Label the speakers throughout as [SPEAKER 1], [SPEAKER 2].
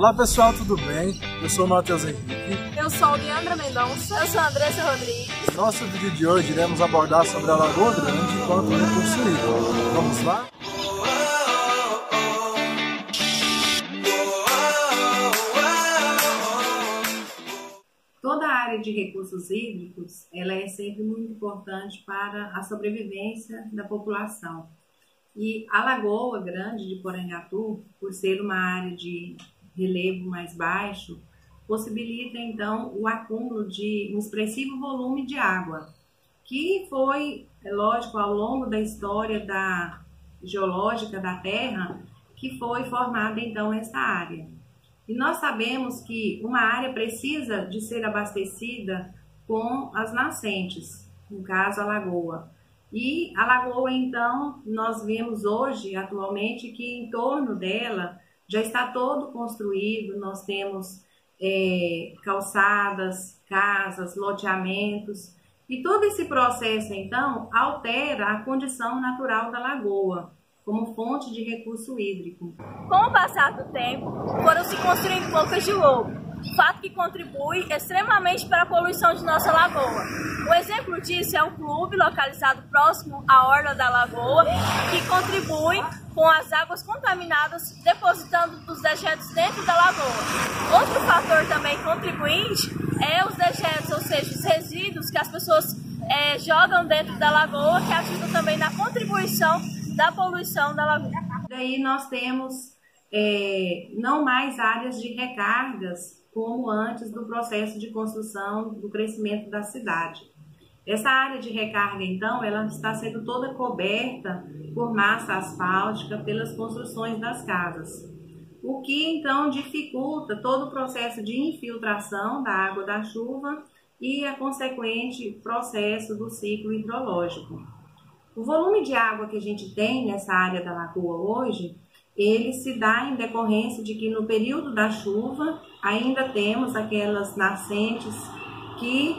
[SPEAKER 1] Olá pessoal, tudo bem? Eu sou o Matheus Henrique.
[SPEAKER 2] Eu sou Leandra Mendonça. Eu sou a Andressa Rodrigues.
[SPEAKER 1] No nosso vídeo de hoje iremos abordar sobre a Lagoa Grande enquanto recurso hídrico. Vamos lá?
[SPEAKER 3] Toda a área de recursos hídricos ela é sempre muito importante para a sobrevivência da população. E a Lagoa Grande de Porangatu, por ser uma área de relevo mais baixo, possibilita então o acúmulo de um expressivo volume de água, que foi, lógico, ao longo da história geológica da Terra, que foi formada então essa área. E nós sabemos que uma área precisa de ser abastecida com as nascentes, no caso a lagoa. E a lagoa, então, nós vemos hoje, atualmente, que em torno dela já está todo construído, nós temos calçadas, casas, loteamentos, e todo esse processo, então, altera a condição natural da lagoa, como fonte de recurso hídrico.
[SPEAKER 2] Com o passar do tempo, foram se construindo bocas de lobo, fato que contribui extremamente para a poluição de nossa lagoa. Um exemplo disso é um clube localizado próximo à orla da lagoa, que contribui com as águas contaminadas, depositando os dejetos dentro da lagoa. Outro fator também contribuinte é os dejetos, ou seja, os resíduos que as pessoas jogam dentro da lagoa, que ajudam também na contribuição da poluição da lagoa.
[SPEAKER 3] Daí nós temos não mais áreas de recargas como antes do processo de construção do crescimento da cidade. Essa área de recarga, então, ela está sendo toda coberta por massa asfáltica pelas construções das casas, o que então dificulta todo o processo de infiltração da água da chuva e a consequente processo do ciclo hidrológico. O volume de água que a gente tem nessa área da lagoa hoje, ele se dá em decorrência de que no período da chuva ainda temos aquelas nascentes que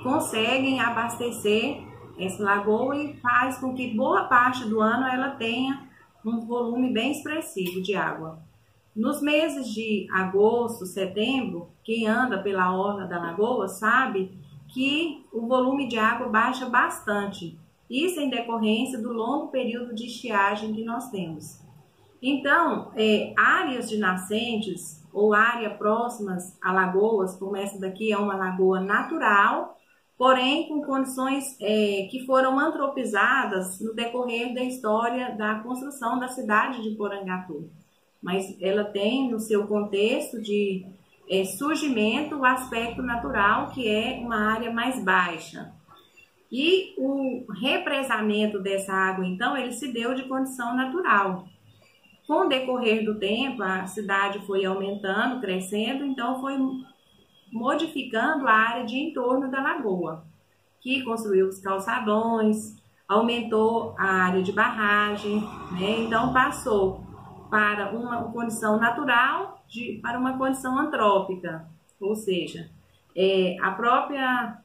[SPEAKER 3] conseguem abastecer essa lagoa e faz com que boa parte do ano ela tenha um volume bem expressivo de água. Nos meses de agosto, setembro, quem anda pela orla da lagoa sabe que o volume de água baixa bastante. Isso em decorrência do longo período de estiagem que nós temos. Então, áreas de nascentes ou áreas próximas a lagoas, como essa daqui é uma lagoa natural, porém com condições que foram antropizadas no decorrer da história da construção da cidade de Porangatu. Mas ela tem no seu contexto de surgimento o aspecto natural, que é uma área mais baixa. E o represamento dessa água, então, ele se deu de condição natural. Com o decorrer do tempo, a cidade foi aumentando, crescendo, então foi modificando a área de entorno da lagoa, que construiu os calçadões, aumentou a área de barragem, né? Então passou para uma condição natural para uma condição antrópica, ou seja, a própria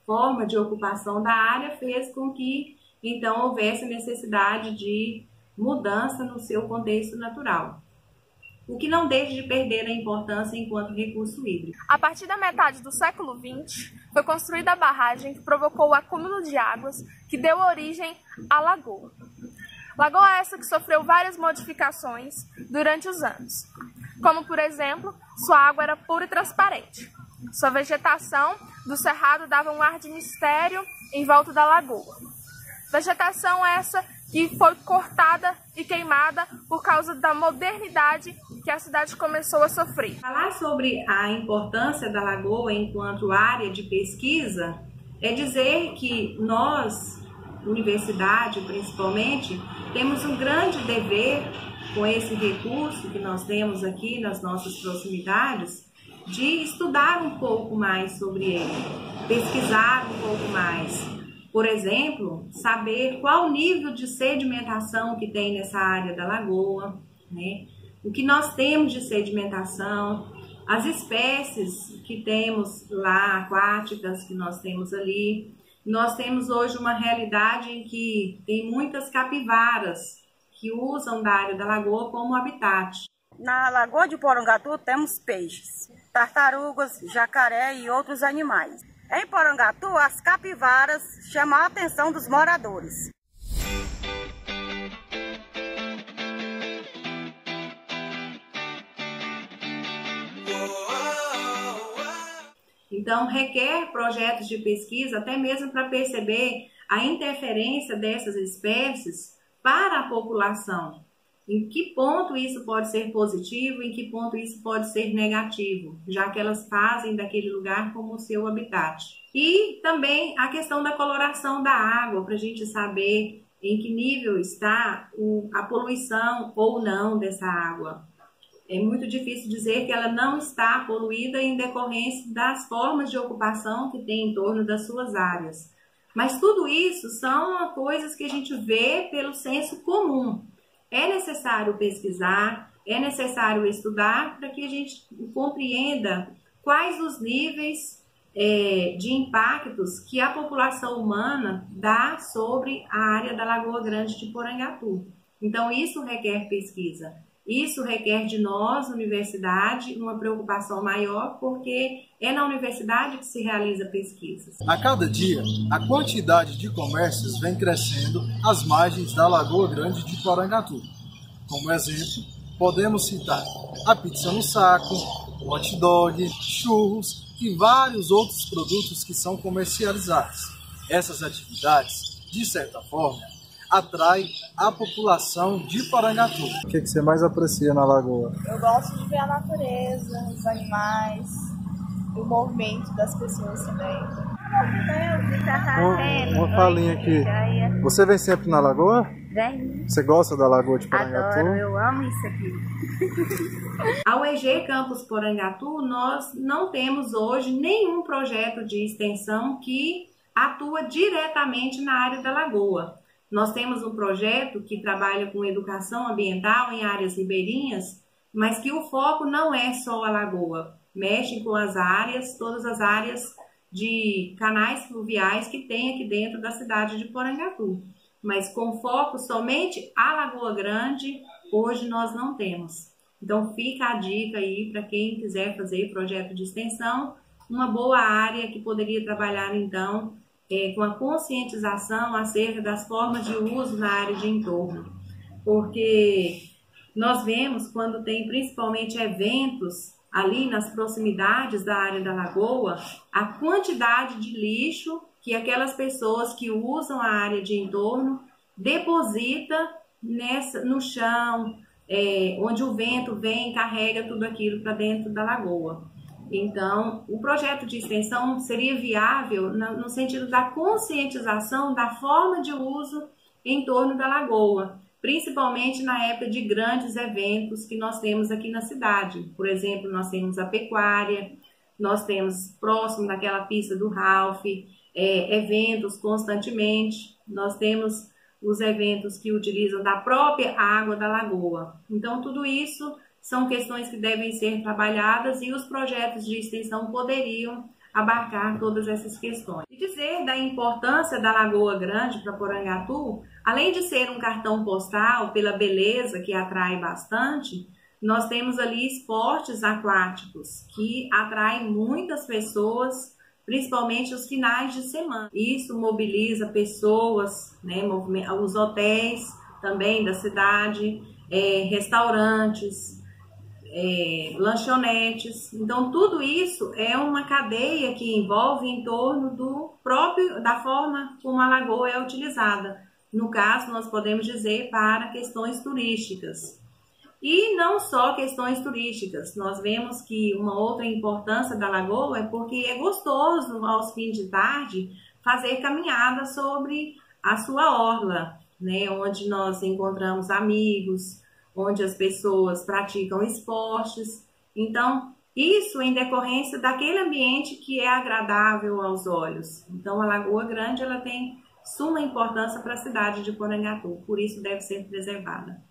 [SPEAKER 3] forma de ocupação da área fez com que então houvesse necessidade de mudança no seu contexto natural, o que não deixa de perder a importância enquanto recurso hídrico.
[SPEAKER 2] A partir da metade do século XX, foi construída a barragem que provocou o acúmulo de águas que deu origem à lagoa. Lagoa essa que sofreu várias modificações durante os anos, como por exemplo, sua água era pura e transparente. Sua vegetação do cerrado dava um ar de mistério em volta da lagoa. Vegetação essa que foi cortada e queimada por causa da modernidade que a cidade começou a sofrer.
[SPEAKER 3] Falar sobre a importância da lagoa enquanto área de pesquisa é dizer que nós, universidade principalmente, temos um grande dever com esse recurso que nós temos aqui nas nossas proximidades, de estudar um pouco mais sobre ele, pesquisar um pouco mais. Por exemplo, saber qual o nível de sedimentação que tem nessa área da lagoa, né? O que nós temos de sedimentação, as espécies que temos lá, aquáticas, que nós temos ali. Nós temos hoje uma realidade em que tem muitas capivaras que usam da área da lagoa como habitat.
[SPEAKER 4] Na Lagoa de Porangatu temos peixes, tartarugas, jacaré e outros animais. Em Porangatu, as capivaras chamam a atenção dos moradores.
[SPEAKER 3] Então, requer projetos de pesquisa, até mesmo para perceber a interferência dessas espécies para a população. Em que ponto isso pode ser positivo, em que ponto isso pode ser negativo, já que elas fazem daquele lugar como seu habitat. E também a questão da coloração da água, para a gente saber em que nível está a poluição ou não dessa água. É muito difícil dizer que ela não está poluída em decorrência das formas de ocupação que tem em torno das suas áreas. Mas tudo isso são coisas que a gente vê pelo senso comum. É necessário pesquisar, é necessário estudar para que a gente compreenda quais os níveis de impactos que a população humana dá sobre a área da Lagoa Grande de Porangatu. Então, isso requer pesquisa. Isso requer de nós, universidade, uma preocupação maior, porque é na universidade que se realiza pesquisas.
[SPEAKER 1] A cada dia, a quantidade de comércios vem crescendo às margens da Lagoa Grande de Porangatu. Como exemplo, podemos citar a pizza no saco, o hot dog, churros e vários outros produtos que são comercializados. Essas atividades, de certa forma, atrai a população de Porangatu. O que você mais aprecia na lagoa?
[SPEAKER 5] Eu gosto de ver a natureza, os animais, o movimento das pessoas também.
[SPEAKER 1] Uma falinha aqui. Você vem sempre na lagoa?
[SPEAKER 5] Vem.
[SPEAKER 1] Você gosta da Lagoa de Porangatu?
[SPEAKER 5] Adoro, eu amo isso aqui.
[SPEAKER 3] A UEG Campus Porangatu, nós não temos hoje nenhum projeto de extensão que atua diretamente na área da lagoa. Nós temos um projeto que trabalha com educação ambiental em áreas ribeirinhas, mas que o foco não é só a lagoa. Mexem com as áreas, todas as áreas de canais fluviais que tem aqui dentro da cidade de Porangatu. Mas com foco somente a Lagoa Grande, hoje nós não temos. Então fica a dica aí para quem quiser fazer projeto de extensão, uma boa área que poderia trabalhar então com a conscientização acerca das formas de uso na área de entorno. Porque nós vemos quando tem principalmente eventos ali nas proximidades da área da lagoa, a quantidade de lixo que aquelas pessoas que usam a área de entorno deposita no chão, onde o vento vem e carrega tudo aquilo para dentro da lagoa. Então, o projeto de extensão seria viável no sentido da conscientização da forma de uso em torno da lagoa, principalmente na época de grandes eventos que nós temos aqui na cidade. Por exemplo, nós temos a pecuária, nós temos próximo daquela pista do Ralph, eventos constantemente, nós temos os eventos que utilizam da própria água da lagoa. Então, tudo isso são questões que devem ser trabalhadas e os projetos de extensão poderiam abarcar todas essas questões. E dizer da importância da Lagoa Grande para Porangatu, além de ser um cartão postal pela beleza que atrai bastante, nós temos ali esportes aquáticos que atraem muitas pessoas, principalmente os finais de semana. Isso mobiliza pessoas, né, os hotéis também da cidade, restaurantes, lanchonetes. Então tudo isso é uma cadeia que envolve em torno da forma como a lagoa é utilizada. No caso, nós podemos dizer para questões turísticas. E não só questões turísticas, nós vemos que uma outra importância da lagoa é porque é gostoso aos fins de tarde fazer caminhada sobre a sua orla, né, onde nós encontramos amigos, onde as pessoas praticam esportes. Então, isso em decorrência daquele ambiente que é agradável aos olhos. Então, a Lagoa Grande ela tem suma importância para a cidade de Porangatu, por isso deve ser preservada.